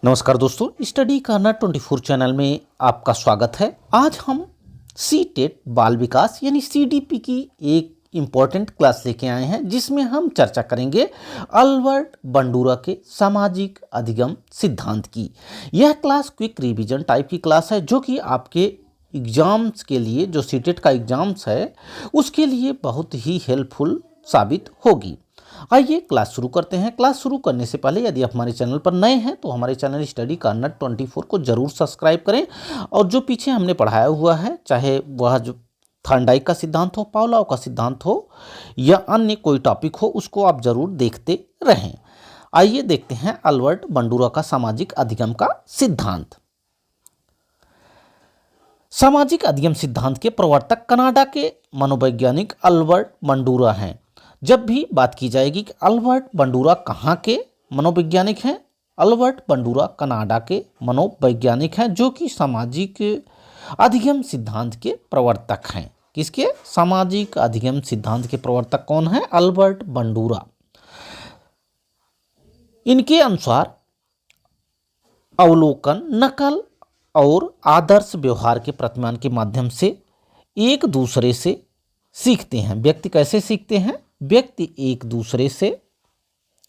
नमस्कार दोस्तों, study corner 24 channel में आपका स्वागत है। आज हम सी टेट बाल विकास यानी सीडीपी की एक इम्पॉर्टेंट क्लास लेके आए हैं, जिसमें हम चर्चा करेंगे अल्बर्ट बंडूरा के सामाजिक अधिगम सिद्धांत की। यह क्लास क्विक रिवीजन टाइप की क्लास है, जो कि आपके एग्जाम्स के लिए, जो सी टेट का एग्जाम्स है उसके लिए बहुत ही हेल्पफुल साबित होगी। आइए क्लास शुरू करते हैं। क्लास शुरू करने से पहले यदि आप हमारे चैनल पर नए हैं तो हमारे चैनल स्टडी कार्नर 24 को जरूर सब्सक्राइब करें, और जो पीछे हमने पढ़ाया हुआ है, चाहे वह जो थॉर्नडाइक का सिद्धांत हो, पावलोव का सिद्धांत हो या अन्य कोई टॉपिक हो, उसको आप जरूर देखते रहें। आइए देखते हैं अल्बर्ट बंडूरा का सामाजिक अधिगम का सिद्धांत। सामाजिक अधिगम सिद्धांत के प्रवर्तक कनाडा के मनोवैज्ञानिक अल्बर्ट बंडूरा हैं। जब भी बात की जाएगी कि अल्बर्ट बंडूरा कहाँ के मनोवैज्ञानिक हैं, अल्बर्ट बंडूरा कनाडा के मनोवैज्ञानिक हैं, जो कि सामाजिक अधिगम सिद्धांत के प्रवर्तक हैं। किसके? सामाजिक अधिगम सिद्धांत के प्रवर्तक कौन है? Albert Bandura. इनके अनुसार अवलोकन, नकल और आदर्श व्यवहार के प्रतिमान के माध्यम से एक दूसरे से सीखते हैं। व्यक्ति कैसे सीखते हैं? व्यक्ति एक दूसरे से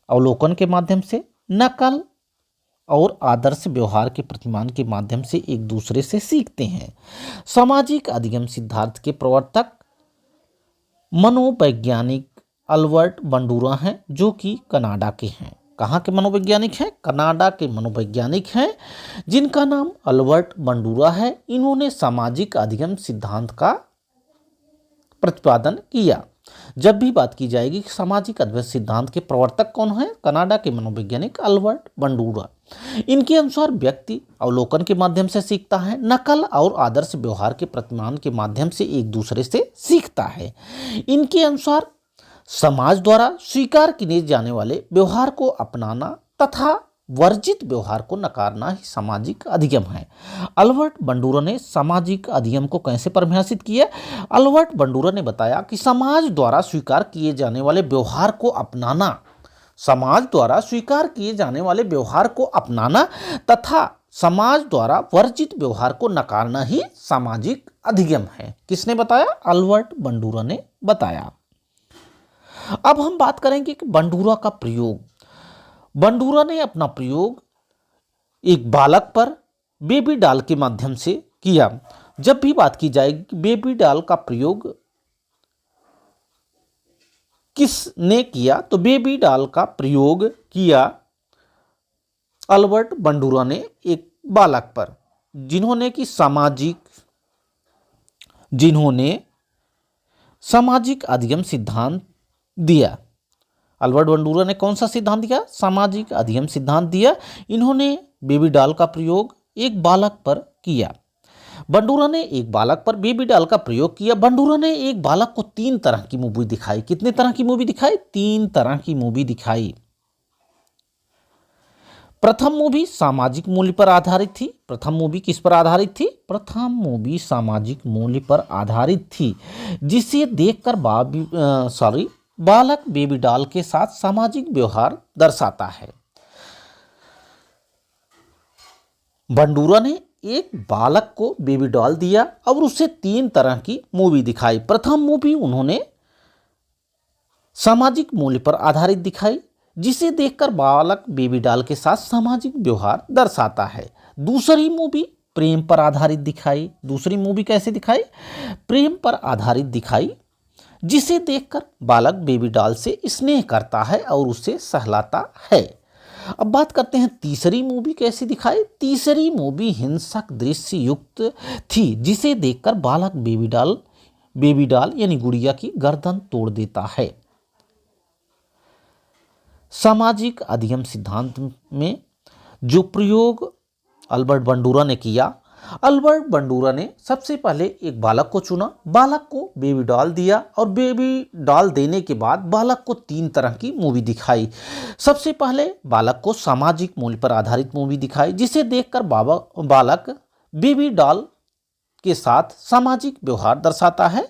अवलोकन के माध्यम से, नकल और आदर्श व्यवहार के प्रतिमान के माध्यम से एक दूसरे से सीखते हैं। सामाजिक अधिगम सिद्धांत के प्रवर्तक मनोवैज्ञानिक अल्बर्ट बंडूरा हैं, जो कि कनाडा के हैं। कहाँ के मनोवैज्ञानिक हैं? कनाडा के मनोवैज्ञानिक हैं, जिनका नाम अल्बर्ट बंडूरा है। इन्होंने सामाजिक अधिगम सिद्धांत का प्रतिपादन किया। जब भी बात की जाएगी कि सामाजिक अधिगम सिद्धांत के प्रवर्तक कौन है, कनाडा के मनोवैज्ञानिक अल्बर्ट बंडूरा। इनके अनुसार व्यक्ति अवलोकन के माध्यम से सीखता है, नकल और आदर्श व्यवहार के प्रतिमान के माध्यम से एक दूसरे से सीखता है। इनके अनुसार समाज द्वारा स्वीकार किए जाने वाले व्यवहार को अपनाना तथा वर्जित व्यवहार को नकारना ही सामाजिक अधिगम है। अल्बर्ट बंडूरा ने सामाजिक अधिगम को कैसे परिभाषित किया? अल्बर्ट बंडूरा ने बताया कि समाज द्वारा स्वीकार किए जाने वाले व्यवहार को अपनाना, समाज द्वारा स्वीकार किए जाने वाले व्यवहार को अपनाना तथा समाज द्वारा वर्जित व्यवहार को नकारना ही सामाजिक अधिगम है। किसने बताया? अल्बर्ट बंडूरा ने बताया। अब हम बात करेंगे कि बंडूरा का प्रयोग। बंडूरा ने अपना प्रयोग एक बालक पर बेबी डॉल के माध्यम से किया। जब भी बात की जाएगी बेबी डॉल का प्रयोग किसने किया, तो बेबी डॉल का प्रयोग किया अल्बर्ट बंडूरा ने एक बालक पर, जिन्होंने सामाजिक अधिगम सिद्धांत दिया। अल्बर्ट बंडूरा ने कौन सा सिद्धांत दिया? सामाजिक अधिगम सिद्धांत दिया। इन्होंने बेबी डॉल का प्रयोग एक बालक पर किया। बंडूरा ने एक बालक पर बेबी डॉल का प्रयोग किया। बंडूरा ने एक बालक को 3 तरह की मूवी दिखाई। कितने तरह की मूवी दिखाई? 3 तरह की मूवी दिखाई। प्रथम मूवी सामाजिक मूल्य पर आधारित थी। प्रथम मूवी किस पर आधारित थी? प्रथम मूवी सामाजिक मूल्य पर आधारित थी, जिसे देखकर बालक बेबी डॉल के साथ सामाजिक व्यवहार दर्शाता है। बंडूरा ने एक बालक को बेबी डॉल दिया और उससे 3 तरह की मूवी दिखाई। प्रथम मूवी उन्होंने सामाजिक मूल्य पर आधारित दिखाई, जिसे देखकर बालक बेबी डॉल के साथ सामाजिक व्यवहार दर्शाता है। दूसरी मूवी प्रेम पर आधारित दिखाई। दूसरी मूवी कैसे दिखाई? प्रेम पर आधारित दिखाई, जिसे देखकर बालक बेबी डॉल से स्नेह करता है और उसे सहलाता है। अब बात करते हैं तीसरी मूवी कैसी दिखाई। तीसरी मूवी हिंसक दृश्य युक्त थी, जिसे देखकर बालक बेबी डॉल यानी गुड़िया की गर्दन तोड़ देता है। सामाजिक अधिगम सिद्धांत में जो प्रयोग अल्बर्ट बंडूरा ने किया, अल्बर्ट बंडूरा ने सबसे पहले एक बालक को चुना, बालक को बेबी डॉल दिया और बेबी डॉल देने के बाद बालक को 3 तरह की मूवी दिखाई। सबसे पहले बालक को सामाजिक मूल्य पर आधारित मूवी दिखाई, जिसे देखकर बालक बेबी डॉल के साथ सामाजिक व्यवहार दर्शाता है।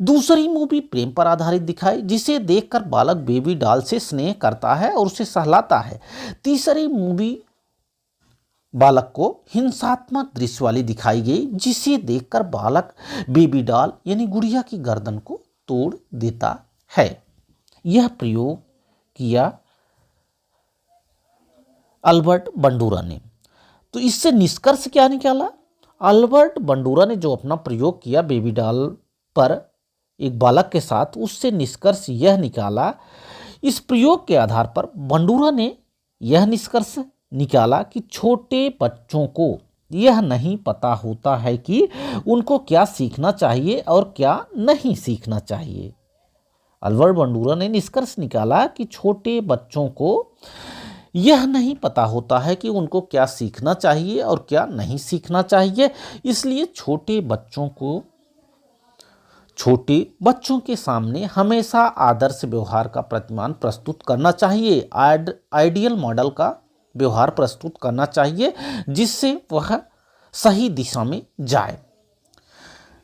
दूसरी मूवी प्रेम पर आधारित दिखाई, जिसे देखकर बालक बेबी डॉल से स्नेह करता है और उसे सहलाता है। तीसरी मूवी बालक को हिंसात्मक दृश्य वाली दिखाई गई, जिसे देखकर बालक बेबी डॉल यानी गुड़िया की गर्दन को तोड़ देता है। यह प्रयोग किया अल्बर्ट बंडूरा ने। तो इससे निष्कर्ष क्या निकाला? अल्बर्ट बंडूरा ने जो अपना प्रयोग किया बेबी डॉल पर एक बालक के साथ, उससे निष्कर्ष यह निकाला, इस प्रयोग के आधार पर बंडूरा ने यह निष्कर्ष निकाला कि छोटे बच्चों को यह नहीं पता होता है कि उनको क्या सीखना चाहिए और क्या नहीं सीखना चाहिए। अल्बर्ट बंडूरा ने निष्कर्ष निकाला कि छोटे बच्चों को यह नहीं पता होता है कि उनको क्या सीखना चाहिए और क्या नहीं सीखना चाहिए, इसलिए छोटे बच्चों के सामने हमेशा आदर्श व्यवहार का प्रतिमान प्रस्तुत करना चाहिए, आइडियल मॉडल का व्यवहार प्रस्तुत करना चाहिए, जिससे वह सही दिशा में जाए।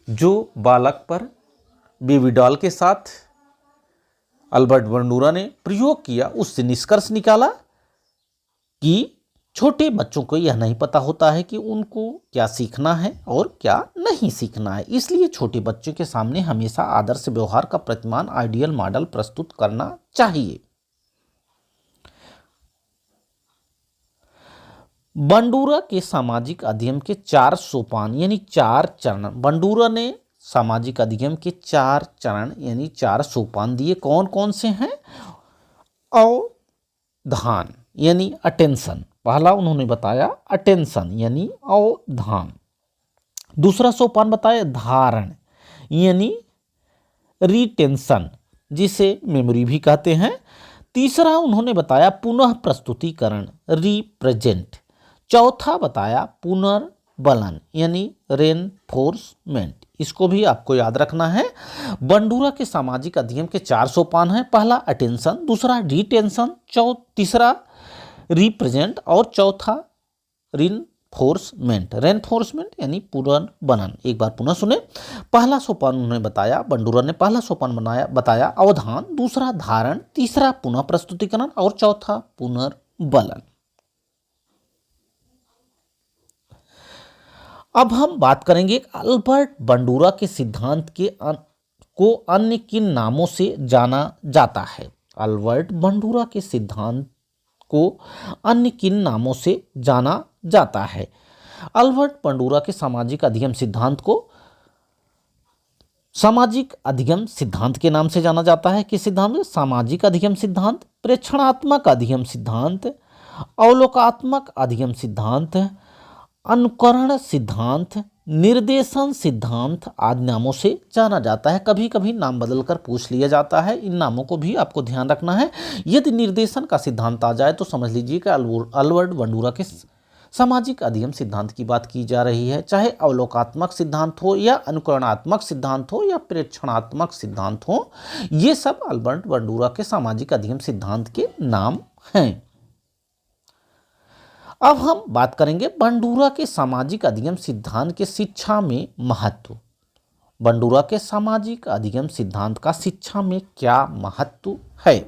जो बालक पर बेबी डॉल के साथ अल्बर्ट बंडूरा ने प्रयोग किया, उससे निष्कर्ष निकाला कि छोटे बच्चों को यह नहीं पता होता है कि उनको क्या सीखना है और क्या नहीं सीखना है, इसलिए छोटे बच्चों के सामने हमेशा आदर्श व्यवहार का प्रतिमान आइडियल मॉडल प्रस्तुत करना चाहिए। बंडूरा के सामाजिक अधिगम के 4 सोपान यानी 4 चरण, बंडूरा ने सामाजिक अधिगम के 4 चरण यानी 4 सोपान दिए। कौन कौन से हैं? अवधान यानी अटेंशन, पहला उन्होंने बताया अटेंशन यानी अवधान। दूसरा सोपान बताया धारण यानी रिटेंशन, जिसे मेमोरी भी कहते हैं। तीसरा उन्होंने बताया पुनः प्रस्तुतिकरण रिप्रेजेंट। चौथा बताया पुनर्बलन यानी रेनफोर्समेंट। इसको भी आपको याद रखना है। बंडूरा के सामाजिक अधिगम के 4 सोपान हैं। पहला अटेंशन, दूसरा रिटेंशन, तीसरा रिप्रेजेंट और चौथा रेनफोर्समेंट यानी पुनर्बनन। एक बार पुनः सुने। पहला सोपान उन्होंने बताया, बंडूरा ने पहला सोपान बताया अवधान, दूसरा धारण, तीसरा पुनः प्रस्तुतिकरण और चौथा पुनर्बलन। अब हम बात करेंगे अल्बर्ट बंडूरा के सिद्धांत को अन्य किन नामों से जाना जाता है। अल्बर्ट बंडूरा के सिद्धांत को अन्य किन नामों से जाना जाता है। अल्बर्ट बंडूरा के सामाजिक अधिगम सिद्धांत को सामाजिक अधिगम सिद्धांत के नाम से जाना जाता है। किस सिद्धांत में? सामाजिक अधिगम सिद्धांत, प्रेक्षणात्मक अधिगम सिद्धांत, अवलोकात्मक अधिगम सिद्धांत, अनुकरण सिद्धांत, निर्देशन सिद्धांत आदि नामों से जाना जाता है। कभी कभी नाम बदलकर पूछ लिया जाता है, इन नामों को भी आपको ध्यान रखना है। यदि निर्देशन का सिद्धांत आ जाए तो समझ लीजिए कि अल्बर्ट बंडूरा के सामाजिक अधिगम सिद्धांत की बात की जा रही है। चाहे अवलोकात्मक सिद्धांत हो या अनुकरणात्मक सिद्धांत हो या प्रेक्षणात्मक सिद्धांत हो, ये सब अल्बर्ट बंडूरा के सामाजिक अधिगम सिद्धांत के नाम हैं। अब हम बात करेंगे बंडूरा के सामाजिक अधिगम सिद्धांत के शिक्षा में महत्व। बंडूरा के सामाजिक अधिगम सिद्धांत का शिक्षा में क्या महत्व है?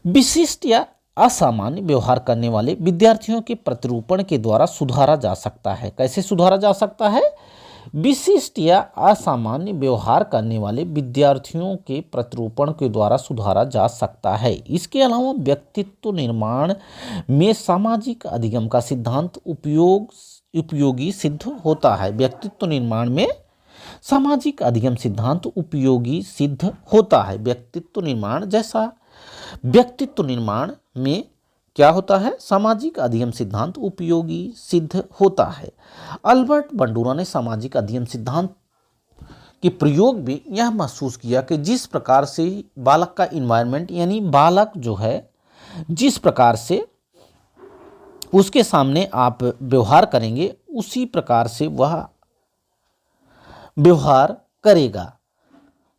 विशिष्ट या असामान्य व्यवहार करने वाले विद्यार्थियों के प्रतिरूपण के द्वारा सुधारा जा सकता है। कैसे सुधारा जा सकता है? विशिष्ट या असामान्य व्यवहार करने वाले विद्यार्थियों के प्रतिरूपण के द्वारा सुधारा जा सकता है। इसके अलावा व्यक्तित्व निर्माण में सामाजिक अधिगम का सिद्धांत उपयोगी सिद्ध होता है। व्यक्तित्व निर्माण में सामाजिक अधिगम सिद्धांत उपयोगी सिद्ध होता है। व्यक्तित्व निर्माण में क्या होता है? सामाजिक अधिगम सिद्धांत उपयोगी सिद्ध होता है। अल्बर्ट बंडूरा ने सामाजिक अधिगम सिद्धांत के प्रयोग में यह महसूस किया कि जिस प्रकार से बालक का इन्वायरमेंट यानी बालक जो है, जिस प्रकार से उसके सामने आप व्यवहार करेंगे, उसी प्रकार से वह व्यवहार करेगा।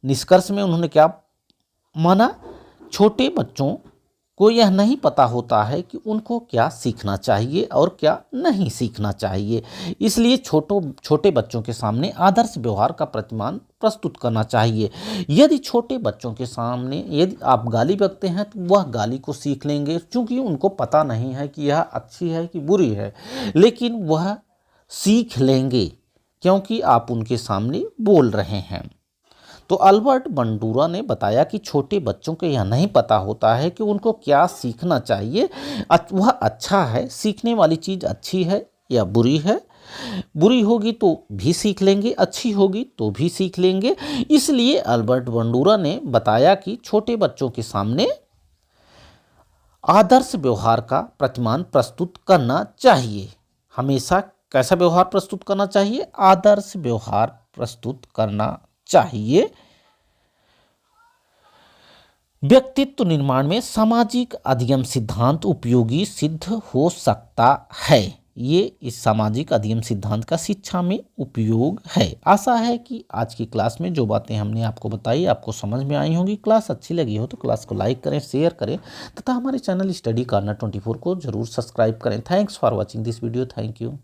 निष्कर्ष में उन्होंने क्या माना? छोटे बच्चों को यह नहीं पता होता है कि उनको क्या सीखना चाहिए और क्या नहीं सीखना चाहिए। इसलिए छोटे बच्चों के सामने आदर्श व्यवहार का प्रतिमान प्रस्तुत करना चाहिए। यदि छोटे बच्चों के सामने यदि आप गाली बकते हैं तो वह गाली को सीख लेंगे, क्योंकि उनको पता नहीं है कि यह अच्छी है कि बुरी है, लेकिन वह सीख लेंगे क्योंकि आप उनके सामने बोल रहे हैं। तो अल्बर्ट बंडूरा ने बताया कि छोटे बच्चों को यह नहीं पता होता है कि उनको क्या सीखना चाहिए। वह अच्छा है, सीखने वाली चीज़ अच्छी है या बुरी है। बुरी होगी तो भी सीख लेंगे, अच्छी होगी तो भी सीख लेंगे। इसलिए अल्बर्ट बंडूरा ने बताया कि छोटे बच्चों के सामने आदर्श व्यवहार का प्रतिमान प्रस्तुत करना चाहिए। हमेशा कैसा व्यवहार प्रस्तुत करना चाहिए? आदर्श व्यवहार प्रस्तुत करना चाहिए। व्यक्तित्व निर्माण में सामाजिक अधिगम सिद्धांत उपयोगी सिद्ध हो सकता है। ये इस सामाजिक अधिगम सिद्धांत का शिक्षा में उपयोग है। आशा है कि आज की क्लास में जो बातें हमने आपको बताई आपको समझ में आई होंगी। क्लास अच्छी लगी हो तो क्लास को लाइक करें, शेयर करें तथा हमारे चैनल स्टडी कॉर्नर 24 को जरूर सब्सक्राइब करें। Thanks for watching this video. Thank you.